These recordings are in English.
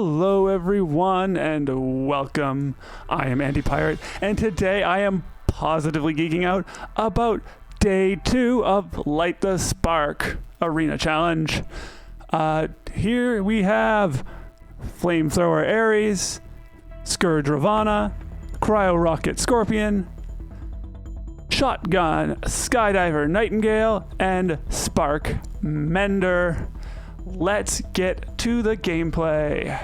Hello everyone and welcome. I am Andy Pirate and today I am positively geeking out about day 2 of Light the Spark Arena Challenge. Here we have Flamethrower Ares, Scourge Ravana, Cryo Rocket Scorpion, Shotgun Skydiver Nightingale, and Spark Mender. Let's get to the gameplay.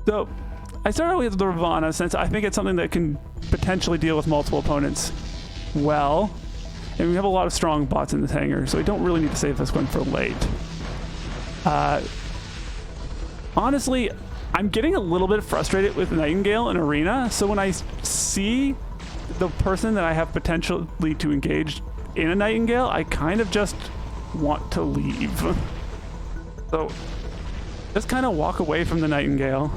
So, I started with the Ravana since I think it's something that can potentially deal with multiple opponents well. And we have a lot of strong bots in this hangar, so I don't really need to save this one for late. Honestly, I'm getting a little bit frustrated with Nightingale in Arena, so when I see the person that I have potentially to engage in a Nightingale, I kind of just want to leave. So, just kind of walk away from the Nightingale.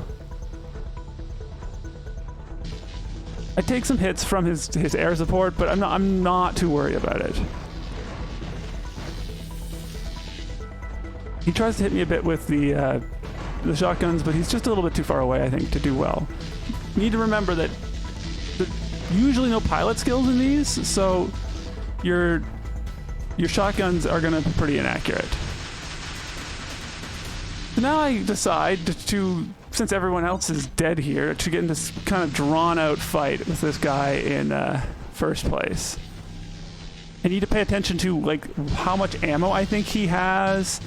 I take some hits from his air support, but I'm not too worried about it. He tries to hit me a bit with the shotguns, but he's just a little bit too far away, I think, to do well. You need to remember that usually no pilot skills in these, so your shotguns are going to be pretty inaccurate. So now I decide to, since everyone else is dead here, to get into this kind of drawn-out fight with this guy in first place. I need to pay attention to like how much ammo I think he has,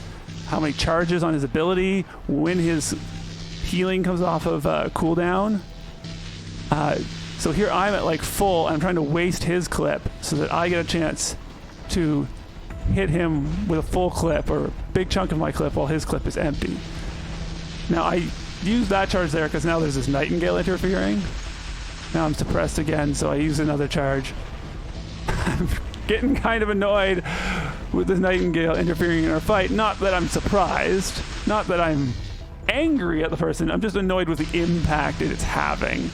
how many charges on his ability, when his healing comes off of cooldown. So here I'm at like full, and I'm trying to waste his clip so that I get a chance to hit him with a full clip or a big chunk of my clip while his clip is empty. Now I use that charge there because now there's this Nightingale interfering. Now I'm suppressed again, so I use another charge. I'm getting kind of annoyed with this Nightingale interfering in our fight. Not that I'm surprised, not that I'm angry at the person, I'm just annoyed with the impact it's having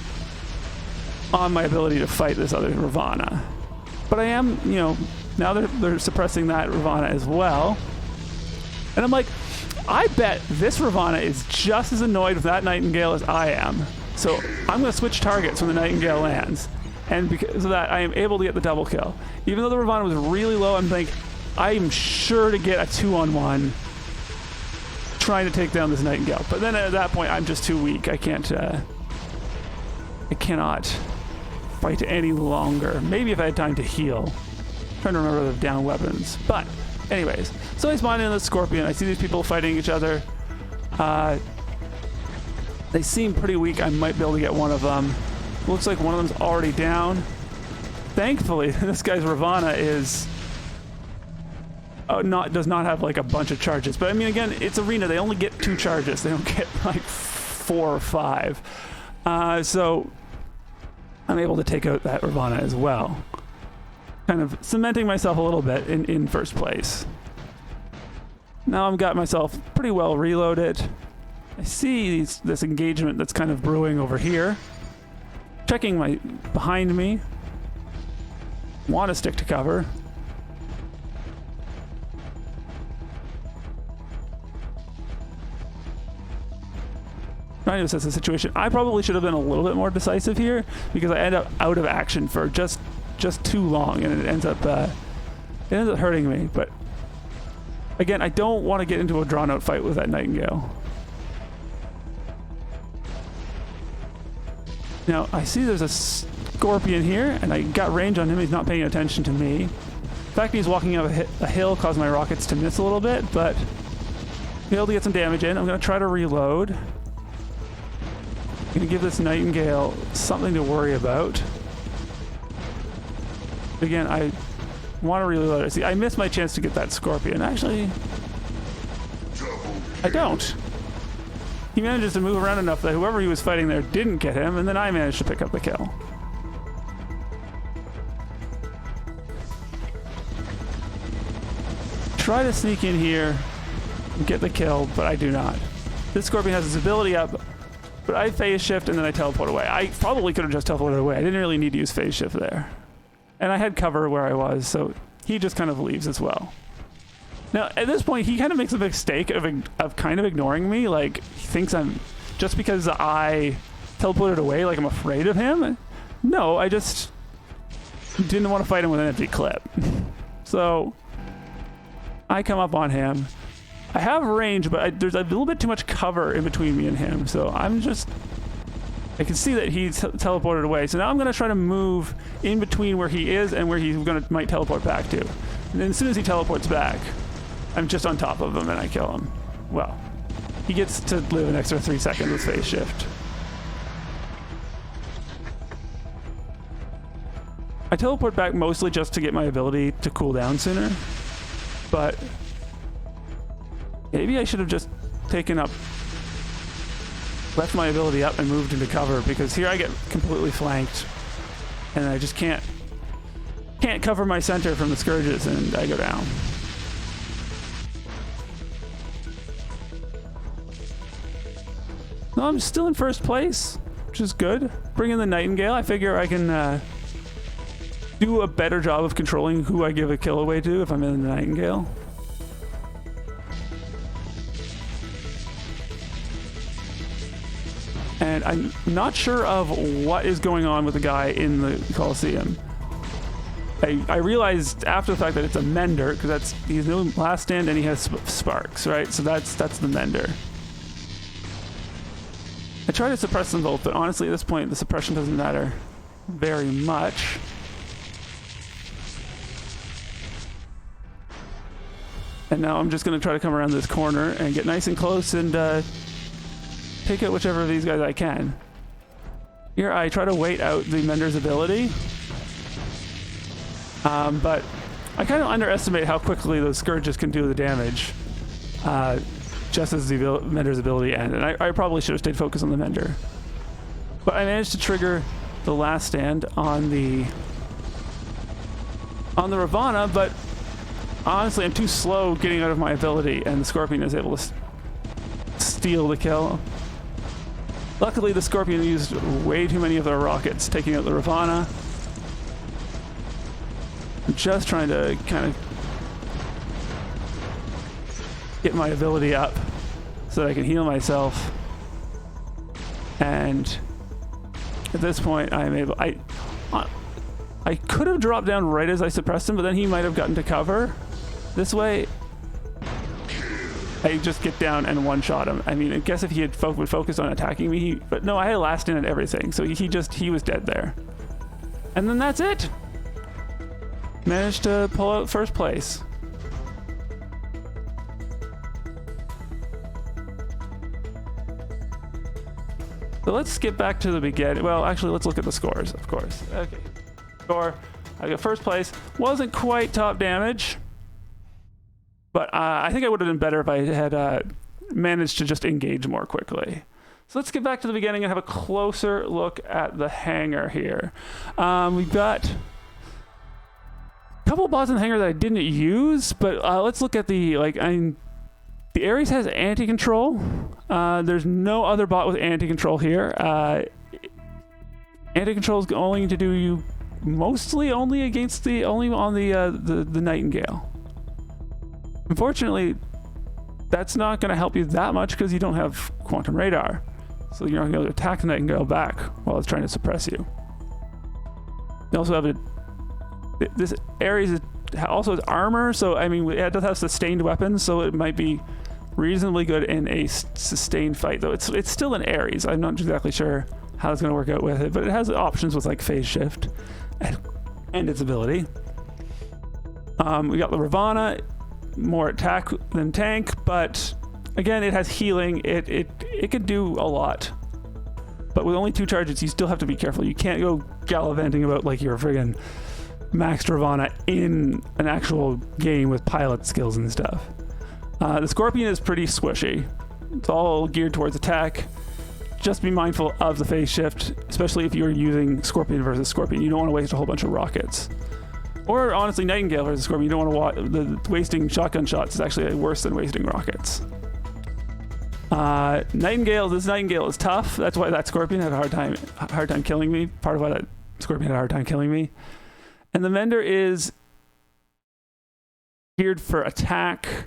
on my ability to fight this other Ravana. But I am, now they're suppressing that Ravana as well. And I'm like, I bet this Ravana is just as annoyed with that Nightingale as I am. So I'm going to switch targets when the Nightingale lands. And because of that, I am able to get the double kill. Even though the Ravana was really low, I'm like, I'm sure to get a 2-on-1 trying to take down this Nightingale. But then at that point, I'm just too weak. I cannot fight any longer. Maybe if I had time to heal. I'm trying to remember the down weapons. But anyways, so I spawn in the Scorpion. I see these people fighting each other. They seem pretty weak. I might be able to get one of them. Looks like one of them's already down. Thankfully, this guy's Ravana is does not have like a bunch of charges. But I mean, again, it's Arena. They only get 2 charges. They don't get like 4 or 5. So I'm able to take out that Ravana as well. Kind of cementing myself a little bit in first place. Now I've got myself pretty well reloaded. I see this engagement that's kind of brewing over here. Checking behind me. Want to stick to cover. Trying to assess the situation. I probably should have been a little bit more decisive here because I end up out of action for just too long, and it ends up hurting me. But again, I don't want to get into a drawn-out fight with that Nightingale. Now I see there's a Scorpion here, and I got range on him. He's not paying attention to me. The fact he's walking up a hill caused my rockets to miss a little bit, but be able to get some damage in. I'm going to try to reload. I'm going to give this Nightingale something to worry about. Again, I want to reload it. See, I missed my chance to get that Scorpion. Actually, I don't. He manages to move around enough that whoever he was fighting there didn't get him, and then I managed to pick up the kill. Try to sneak in here and get the kill, but I do not. This Scorpion has his ability up, but I phase shift and then I teleport away. I probably could have just teleported away. I didn't really need to use phase shift there. And I had cover where I was, so he just kind of leaves as well. Now, at this point, he kind of makes a mistake of kind of ignoring me. Like, he thinks I'm... Just because I teleported away, like I'm afraid of him? No, I just didn't want to fight him with an empty clip. So, I come up on him. I have range, but there's a little bit too much cover in between me and him. So, I'm just... I can see that he's teleported away. So now I'm going to try to move in between where he is and where he might teleport back to. And then as soon as he teleports back, I'm just on top of him and I kill him. Well, he gets to live an extra 3 seconds with phase shift. I teleport back mostly just to get my ability to cool down sooner. But maybe I should have just left my ability up and moved into cover, because here I get completely flanked and I just can't cover my center from the Scourges and I go down. No, I'm still in first place, which is good. Bring in the Nightingale. I figure I can do a better job of controlling who I give a kill away to if I'm in the Nightingale. And I'm not sure of what is going on with the guy in the Colosseum. I realized after the fact that it's a Mender, because he's no last stand and he has sparks, right? So that's the Mender. I try to suppress them both, but honestly at this point the suppression doesn't matter very much. And now I'm just going to try to come around this corner and get nice and close and take out whichever of these guys I can. Here I try to wait out the Mender's ability. But I kind of underestimate how quickly those Scourges can do the damage. Just as the Mender's ability ends. And I probably should have stayed focused on the Mender. But I managed to trigger the last stand on the Ravana, but honestly I'm too slow getting out of my ability and the Scorpion is able to steal the kill. Luckily, the Scorpion used way too many of their rockets, taking out the Ravana. I'm just trying to kind of get my ability up so that I can heal myself. And at this point, I'm able... I could have dropped down right as I suppressed him, but then he might have gotten to cover. This way, I just get down and one-shot him. I mean, I guess if he had would focus on attacking me, but no, I had last in and everything, so he was dead there. And then that's it. Managed to pull out first place. So let's skip back to the beginning. Well, actually, let's look at the scores, of course. Okay, score. I got first place. Wasn't quite top damage. But I think I would have been better if I had managed to just engage more quickly. So let's get back to the beginning and have a closer look at the hangar here. We've got a couple of bots in the hangar that I didn't use, but let's look at the Ares has anti-control. There's no other bot with anti-control here. Anti-control is only to do you mostly only on the Nightingale. Unfortunately, that's not going to help you that much because you don't have quantum radar. So you're not going to be able to attack the Nightingale back while it's trying to suppress you. You also have this Ares also has armor, so I mean it does have sustained weapons, so it might be reasonably good in a sustained fight. Though it's still an Ares. I'm not exactly sure how it's going to work out with it, but it has options with like phase shift and its ability. We got the Ravana. More attack than tank, but again it has healing. It could do a lot, but with only 2 charges you still have to be careful. You can't go gallivanting about like you're friggin' Max Ravana in an actual game with pilot skills and stuff. The Scorpion is pretty squishy. It's all geared towards attack. Just be mindful of the phase shift, especially if you're using Scorpion versus Scorpion. You don't want to waste a whole bunch of rockets. Or honestly, Nightingale versus Scorpion. You don't want to wasting shotgun shots is actually worse than wasting rockets. This Nightingale is tough. That's why that Scorpion had a hard time killing me. Part of why that Scorpion had a hard time killing me. And the Mender is geared for attack.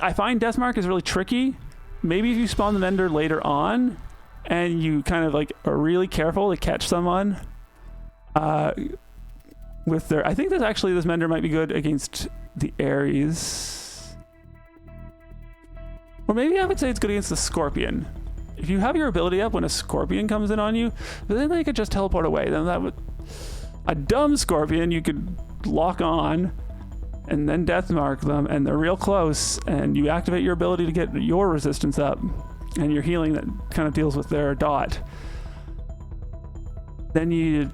I find Deathmark is really tricky. Maybe if you spawn the Mender later on and you kind of like are really careful to catch someone with their... I think that actually this Mender might be good against the Ares. Or maybe I would say it's good against the Scorpion. If you have your ability up when a Scorpion comes in on you, but then they could just teleport away. Then that would... A dumb Scorpion you could lock on and then Deathmark them, and they're real close, and you activate your ability to get your resistance up, and your healing that kind of deals with their dot. Then you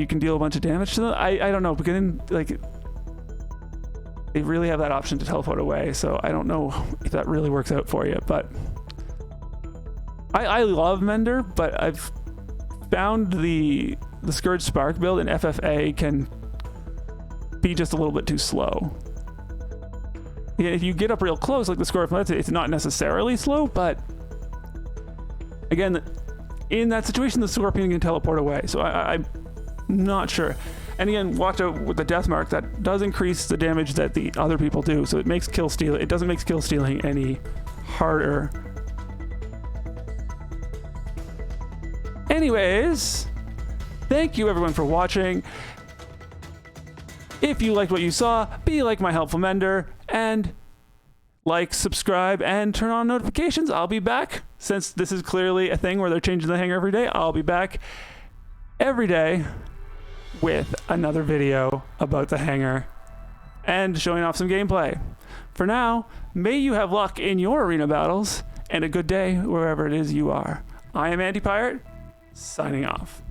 can deal a bunch of damage to them. I don't know, because like they really have that option to teleport away, so I don't know if that really works out for you. But I love Mender, but I've found the Scourge Spark build in FFA can be just a little bit too slow. Yeah, if you get up real close, like the Scorpion, it's not necessarily slow, but again, in that situation, the Scorpion can teleport away. So I'm not sure. And again, watch out with the Deathmark. That does increase the damage that the other people do, so it makes kill steal. It doesn't make kill stealing any harder. Anyways, thank you everyone for watching. If you liked what you saw, be like my helpful Mender and like, subscribe, and turn on notifications. I'll be back. Since this is clearly a thing where they're changing the hangar every day, I'll be back every day with another video about the hangar and showing off some gameplay. For now, may you have luck in your arena battles and a good day wherever it is you are. I am Anti-Pirate, signing off.